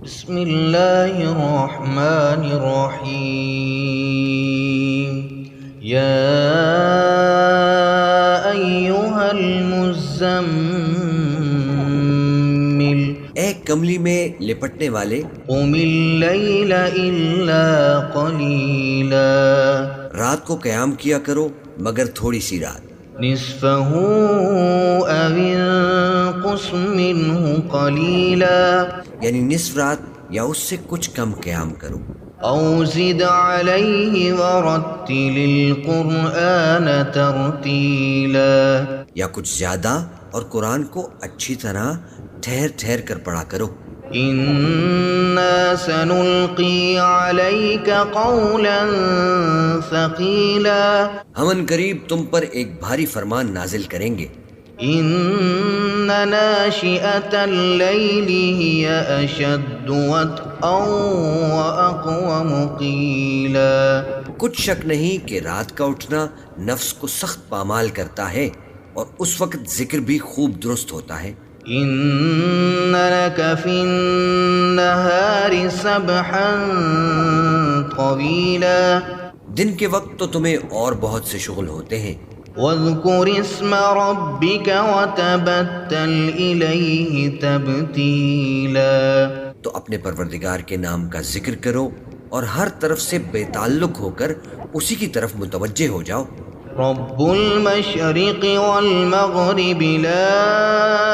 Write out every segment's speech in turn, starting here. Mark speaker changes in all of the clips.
Speaker 1: بسم اللہ الرحمن الرحیم یا ایہا المزمل
Speaker 2: اے کملی میں لپٹنے والے،
Speaker 1: قم اللیل الا قلیلا
Speaker 2: رات کو قیام کیا کرو مگر تھوڑی سی رات،
Speaker 1: نصفہ او انقص منہ قلیلا
Speaker 2: یعنی نصف رات یا اس سے کچھ کم قیام کرو،
Speaker 1: او زد علیہ ورتل القرآن ترتیلا
Speaker 2: یا کچھ زیادہ اور قرآن کو اچھی طرح ٹھہر ٹھہر کر پڑھا کرو۔
Speaker 1: انا سنلقی علیک قولا ثقیلا
Speaker 2: ہمن قریب تم پر ایک بھاری فرمان نازل کریں گے۔
Speaker 1: ان ناشئۃ اللیل ہی اشد وطئا واقوم قیلا
Speaker 2: کچھ شک نہیں کہ رات کا اٹھنا نفس کو سخت پامال کرتا ہے اور اس وقت ذکر بھی خوب درست ہوتا ہے۔
Speaker 1: ان لک فی النہار سبحا طویلا
Speaker 2: دن کے وقت تو تمہیں اور بہت سے شغل ہوتے ہیں،
Speaker 1: واذکر اسم ربک وتبتل الیہ تبتیلا
Speaker 2: تو اپنے پروردگار کے نام کا ذکر کرو اور ہر طرف سے بے تعلق ہو کر اسی کی طرف متوجہ ہو جاؤ۔
Speaker 1: رب المشرق والمغرب لا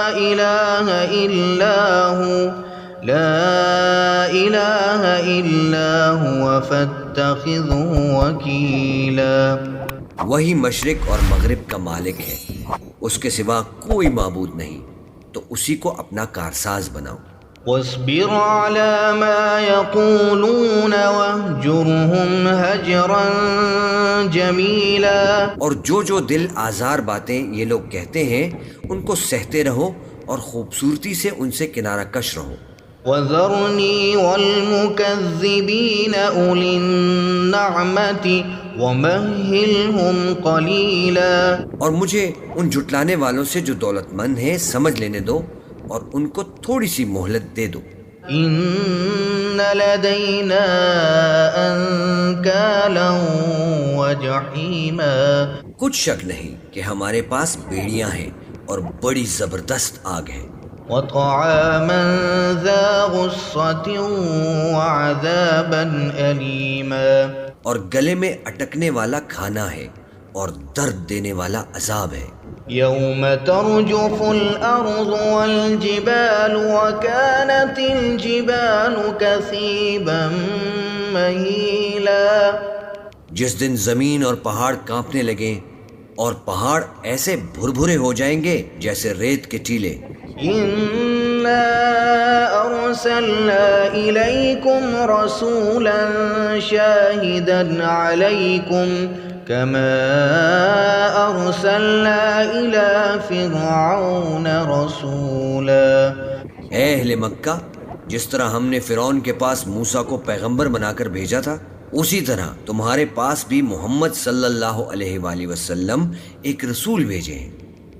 Speaker 1: الہ الا هو لا الہ الا هو فاتخذه وکیلا
Speaker 2: وہی مشرق اور مغرب کا مالک ہے، اس کے سوا کوئی معبود نہیں، تو اسی کو اپنا کارساز بناؤ۔
Speaker 1: واصبر على ما يقولون واهجرهم هجرا جميلا
Speaker 2: اور جو دل آزار باتیں یہ لوگ کہتے ہیں ان کو سہتے رہو اور خوبصورتی سے ان سے کنارہ کش رہو۔
Speaker 1: وذرني والمكذبين أولي النعمة ومهلهم قليلا
Speaker 2: اور مجھے ان جھٹلانے والوں سے جو دولت مند ہیں سمجھ لینے دو اور ان کو تھوڑی سی مہلت دے دو۔
Speaker 1: إن لدينا أنكالا وجحيما
Speaker 2: کچھ شک نہیں کہ ہمارے پاس بیڑیاں ہیں اور بڑی زبردست آگ ہے،
Speaker 1: وطعاما ذا غصة وعذابا أليما
Speaker 2: اور گلے میں اٹکنے والا کھانا ہے اور درد دینے والا عذاب ہے۔
Speaker 1: يوم ترجف الأرض والجبال وكانت الجبال كثيبا مهيلا
Speaker 2: جس دن زمین اور پہاڑ کانپنے لگیں اور پہاڑ ایسے بھربھرے ہو جائیں گے جیسے ریت کے ٹیلے۔
Speaker 1: إنا أرسلنا إليكم رسولا شاهدا عليكم كما أرسلنا إلى فرعون رسولا
Speaker 2: اے اہل مکہ، جس طرح ہم نے فرعون کے پاس موسیٰ کو پیغمبر بنا کر بھیجا تھا، اسی طرح تمہارے پاس بھی محمد صلی اللہ علیہ وآلہ وسلم ایک رسول بھیجے ہیں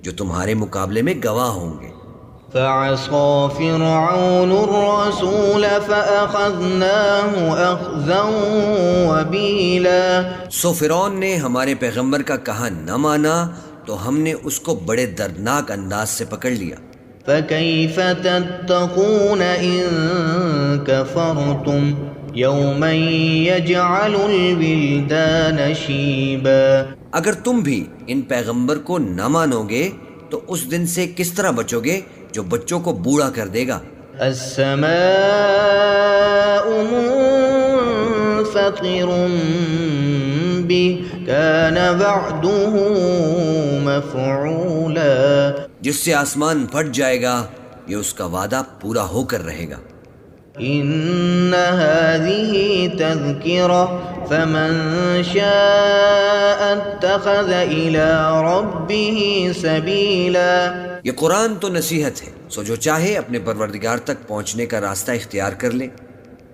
Speaker 2: جو تمہارے مقابلے میں گواہ ہوں گے۔
Speaker 1: فعصى فرعون الرسول فأخذناه أخذا وبيلا
Speaker 2: سو فرعون نے ہمارے پیغمبر کا کہا نہ مانا تو ہم نے اس کو بڑے دردناک انداز سے پکڑ لیا۔
Speaker 1: فكيف تتقون إن كفرتم يوما يجعل الولدان شيبا
Speaker 2: اگر تم بھی ان پیغمبر کو نہ مانو گے تو اس دن سے کس طرح بچو گے جو بچوں کو بوڑھا کر دے گا۔
Speaker 1: السماء منفطر به كان وعده مفعولا
Speaker 2: جس سے آسمان پھٹ جائے گا یہ اس کا وعدہ پورا ہو کر رہے گا۔
Speaker 1: إن هذه تذكرة فمن شاء اتخذ إلى ربه سبيلا
Speaker 2: یہ قرآن تو نصیحت ہے، سو جو چاہے اپنے پروردگار تک پہنچنے کا راستہ اختیار کر لے۔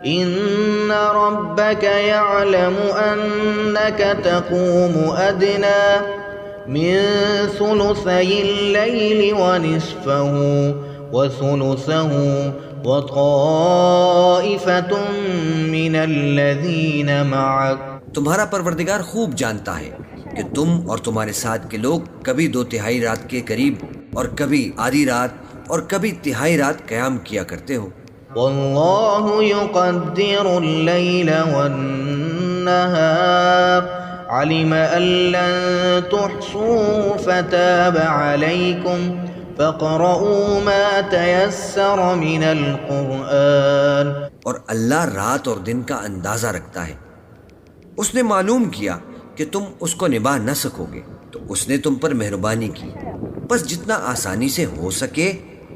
Speaker 1: إن ربك يعلم أنك تقوم أدنى من ثلثي الليل ونصفه وثلثه وطائفة من الذين معك
Speaker 2: تمہارا پروردگار خوب جانتا ہے کہ تم اور تمہارے ساتھ کے لوگ کبھی 2/3 رات کے قریب اور کبھی آدھی رات اور کبھی 1/3 رات قیام کیا کرتے ہو۔
Speaker 1: والله يقدر الليل والنهار علم أن لن تحصوا فتاب عليكم فاقرؤوا ما تيسر من القرآن۔
Speaker 2: اور اللہ رات اور دن کا اندازہ رکھتا ہے، اس نے معلوم کیا کہ تم اس کو نبھا نہ سکو گے تو اس نے تم پر مہربانی کی، بس جتنا آسانی سے ہو سکے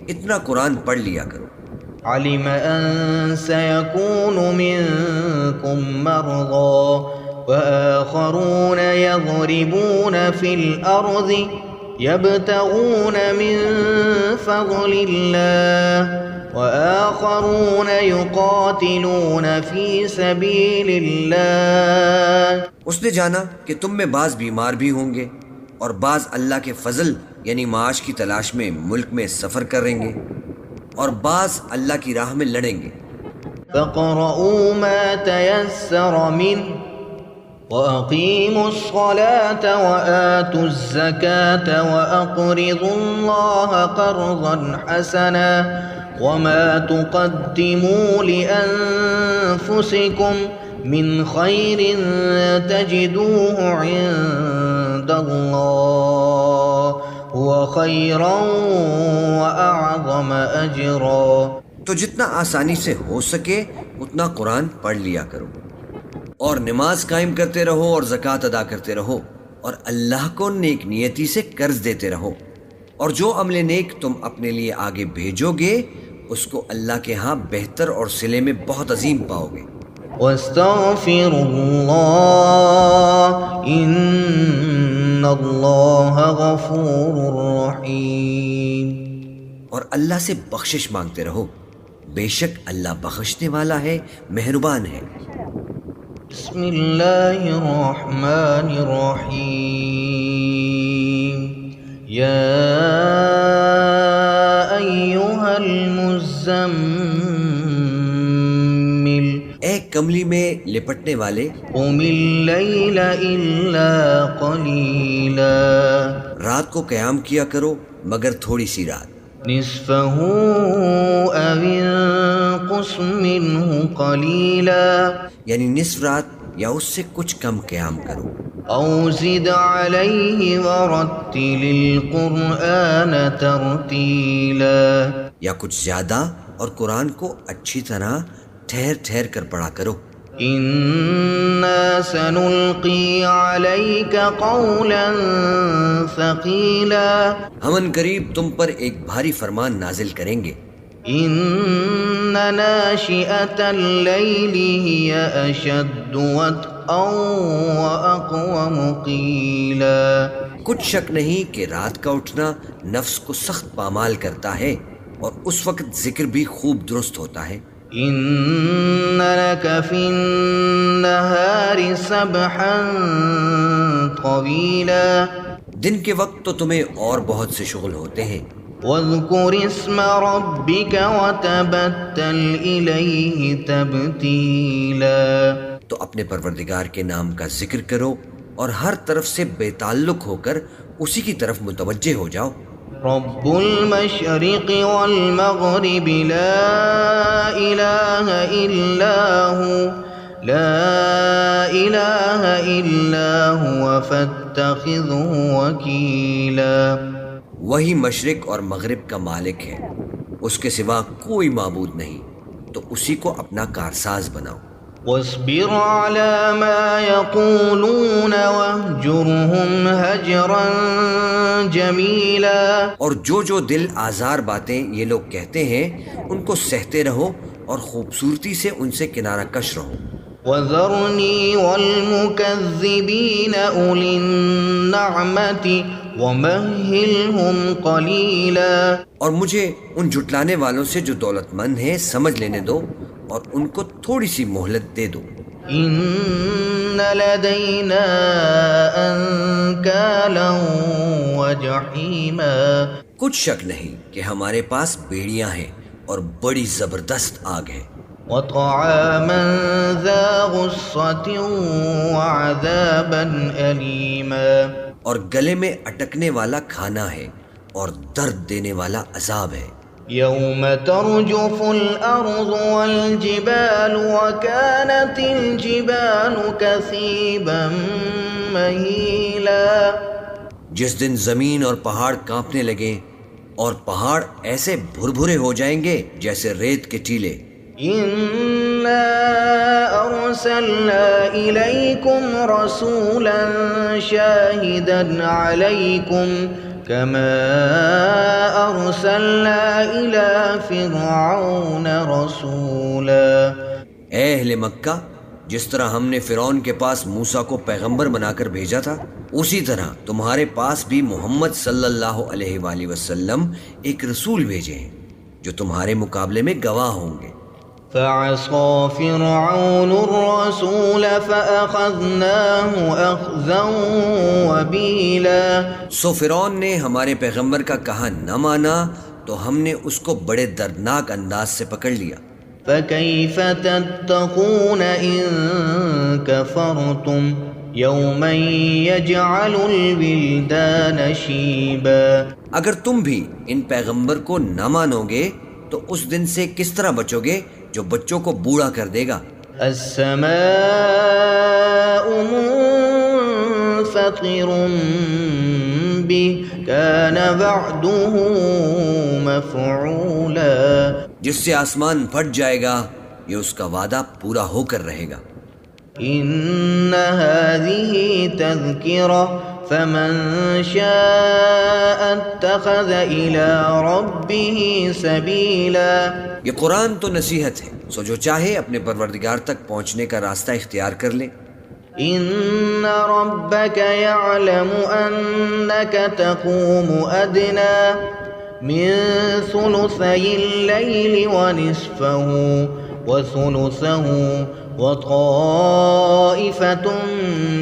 Speaker 2: اتنا قرآن پڑھ لیا کرو۔
Speaker 1: علم أن سيكون منكم مرضى وآخرون يضربون في الأرض يبتغون من فضل الله وآخرون يقاتلون في سبيل الله۔
Speaker 2: اس نے جانا کہ تم میں بعض بیمار بھی ہوں گے اور بعض اللہ کے فضل یعنی معاش کی تلاش میں ملک میں سفر کریں گے اور بعض اللہ کی راہ میں لڑیں گے۔
Speaker 1: فاقرؤوا ما تيسر منه وأقيموا الصلاة وآتوا الزكاة وأقرضوا الله قرضا حسنا وما تقدموا لأنفسكم من خير تجدوه عند الله هو خيرا وأعظم أجرا۔
Speaker 2: تو جتنا آسانی سے ہو سکے اتنا قرآن پڑھ لیا کرو اور نماز قائم کرتے رہو اور زکوٰۃ ادا کرتے رہو اور اللہ کو نیک نیتی سے قرض دیتے رہو، اور جو عمل نیک تم اپنے لیے آگے بھیجو گے اس کو اللہ کے ہاں بہتر اور صلے میں بہت عظیم پاؤ گے۔
Speaker 1: واستغفروا الله ان الله غفور رحیم۔
Speaker 2: اور اللہ سے بخشش مانگتے رہو، بے شک اللہ بخشنے والا ہے، مہربان ہے۔
Speaker 1: بسم اللہ الرحمن الرحیم۔ یا ایہا المزمل،
Speaker 2: اے کملی میں لپٹنے والے،
Speaker 1: قم اللیل الا قلیلا،
Speaker 2: رات کو قیام کیا کرو مگر تھوڑی سی رات،
Speaker 1: نصفہ او انقص منہ قلیلا،
Speaker 2: یعنی نصف رات یا اس سے کچھ کم قیام کرو،
Speaker 1: او زد علیہ ورتل القرآن ترتیلا،
Speaker 2: یا کچھ زیادہ اور قرآن کو اچھی طرح ٹھہر ٹھہر کر پڑھا کرو۔
Speaker 1: انا سنلقی علیک قولا ثقیلا،
Speaker 2: ہم ان قریب تم پر ایک بھاری فرمان نازل کریں گے۔
Speaker 1: ان ناشئۃ اللیل ہی اشد وطئا واقوم قیلا،
Speaker 2: کچھ شک نہیں کہ رات کا اٹھنا نفس کو سخت پامال کرتا ہے اور اس وقت ذکر بھی خوب درست ہوتا ہے۔
Speaker 1: ان لک فی النہار سبحا طویلا،
Speaker 2: دن کے وقت تو تمہیں اور بہت سے شغل ہوتے ہیں۔
Speaker 1: واذکر اسم ربک وتبتل الیہ تبتیلا،
Speaker 2: تو اپنے پروردگار کے نام کا ذکر کرو اور ہر طرف سے بے تعلق ہو کر اسی کی طرف متوجہ ہو جاؤ۔
Speaker 1: رب المشرق والمغرب لا الہ الا هو لا الہ الا هو فاتخذه وکیلا،
Speaker 2: وہی مشرق اور مغرب کا مالک ہے، اس کے سوا کوئی معبود نہیں، تو اسی کو اپنا کارساز بناؤ۔
Speaker 1: واصبر على ما يقولون واهجرهم هجرا جميلا،
Speaker 2: اور جو دل آزار باتیں یہ لوگ کہتے ہیں ان کو سہتے رہو اور خوبصورتی سے ان سے کنارہ کش رہو۔
Speaker 1: وذرني والمكذبين أولي النعمة ومهلهم قليلا،
Speaker 2: اور مجھے ان جھٹلانے والوں سے جو دولت مند ہیں سمجھ لینے دو اور ان کو تھوڑی سی مہلت دے دو۔
Speaker 1: ان لدينا انكالا وجحيما،
Speaker 2: کچھ شک نہیں کہ ہمارے پاس بیڑیاں ہیں اور بڑی زبردست آگ ہے۔
Speaker 1: وطعاما ذا غصة وعذابا أليما،
Speaker 2: اور گلے میں اٹکنے والا کھانا ہے اور درد دینے والا عذاب ہے۔
Speaker 1: يوم ترجف الأرض والجبال وكانت الجبال كثيبا مهيلا،
Speaker 2: جس دن زمین اور پہاڑ کانپنے لگیں اور پہاڑ ایسے بھربھرے ہو جائیں گے جیسے ریت کے ٹیلے۔
Speaker 1: إنا أرسلنا إليكم رسولا شاهدا عليكم كما أرسلنا إلى فرعون رسولا۔
Speaker 2: اے اہل مکہ، جس طرح ہم نے فرعون کے پاس موسیٰ کو پیغمبر بنا کر بھیجا تھا، اسی طرح تمہارے پاس بھی محمد صلی اللہ علیہ وآلہ وسلم ایک رسول بھیجے ہیں جو تمہارے مقابلے میں گواہ ہوں گے۔
Speaker 1: فعصى فرعون الرسول فأخذناه أخذا وبيلا،
Speaker 2: سو فرعون نے ہمارے پیغمبر کا کہا نہ مانا تو ہم نے اس کو بڑے دردناک انداز سے پکڑ لیا۔
Speaker 1: فكيف تتقون إن كفرتم يوما يجعل الولدان شيبا،
Speaker 2: اگر تم بھی ان پیغمبر کو نہ مانو گے تو اس دن سے کس طرح بچو گے جو بچوں کو بوڑھا کر دے گا۔
Speaker 1: السماء منفطر به كان وعده مفعولا،
Speaker 2: جس سے آسمان پھٹ جائے گا، یہ اس کا وعدہ پورا ہو کر رہے گا۔
Speaker 1: إن هذه تذكرة فمن شاء اتخذ إلى ربه سبيلا،
Speaker 2: یہ قرآن تو نصیحت ہے، سو جو چاہے اپنے پروردگار تک پہنچنے کا راستہ اختیار کر لے۔
Speaker 1: إن ربك يعلم أنك تقوم أدنى من ثلثي الليل ونصفه وثلثه وطائفة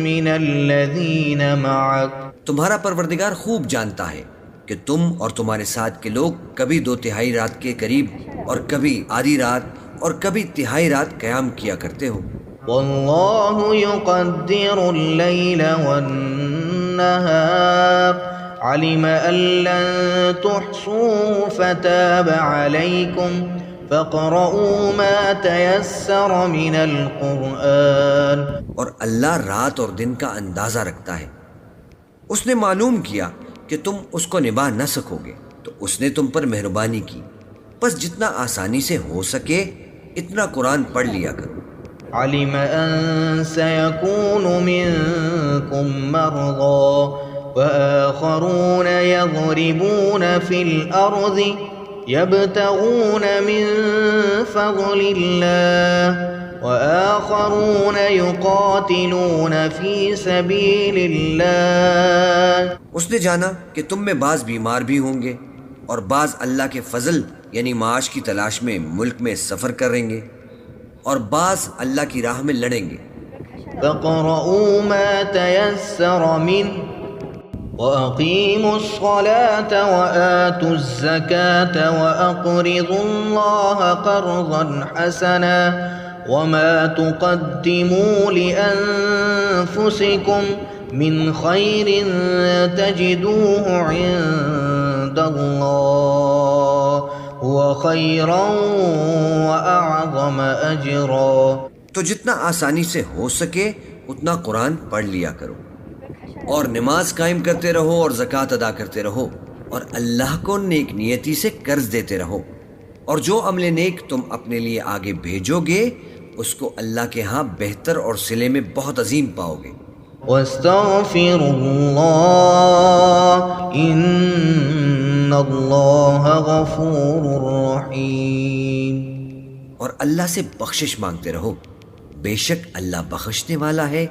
Speaker 1: من الذين معك،
Speaker 2: تمہارا پروردگار خوب جانتا ہے کہ تم اور تمہارے ساتھ کے لوگ کبھی 2/3 رات کے قریب اور کبھی آدھی رات اور کبھی تہائی رات قیام کیا کرتے ہو۔
Speaker 1: والله يقدر الليل والنهار علم أن لن تحصوه فتاب عليكم فاقرؤوا ما تيسر من القرآن،
Speaker 2: اور اللہ رات اور دن کا اندازہ رکھتا ہے، اس نے معلوم کیا کہ تم اس کو نبھا نہ سکو گے تو اس نے تم پر مہربانی کی، بس جتنا آسانی سے ہو سکے اتنا قرآن پڑھ لیا کرو۔
Speaker 1: علم أن سيكون منكم مرضى وآخرون يضربون في الأرض يبتغون من فضل الله وآخرون يقاتلون في سبيل الله،
Speaker 2: اس نے جانا کہ تم میں بعض بیمار بھی ہوں گے اور بعض اللہ کے فضل یعنی معاش کی تلاش میں ملک میں سفر کریں گے اور بعض اللہ کی راہ میں لڑیں گے۔
Speaker 1: فاقرؤوا ما تيسر منه وأقيموا الصلاة وآتوا الزكاة وأقرضوا الله قرضا حسنا وما تقدموا لأنفسكم من خير تجدوه عند الله هو خيرا وأعظم أجرا،
Speaker 2: تو جتنا آسانی سے ہو سکے اتنا قرآن پڑھ لیا کرو اور نماز قائم کرتے رہو اور زکوٰۃ ادا کرتے رہو اور اللہ کو نیک نیتی سے قرض دیتے رہو، اور جو عمل نیک تم اپنے لیے آگے بھیجو گے اس کو اللہ کے ہاں بہتر اور صلے میں بہت عظیم پاؤ گے۔
Speaker 1: واستغفروا الله إن الله غفور رحيم،
Speaker 2: اور اللہ سے بخشش مانگتے رہو، بے شک اللہ بخشنے والا ہے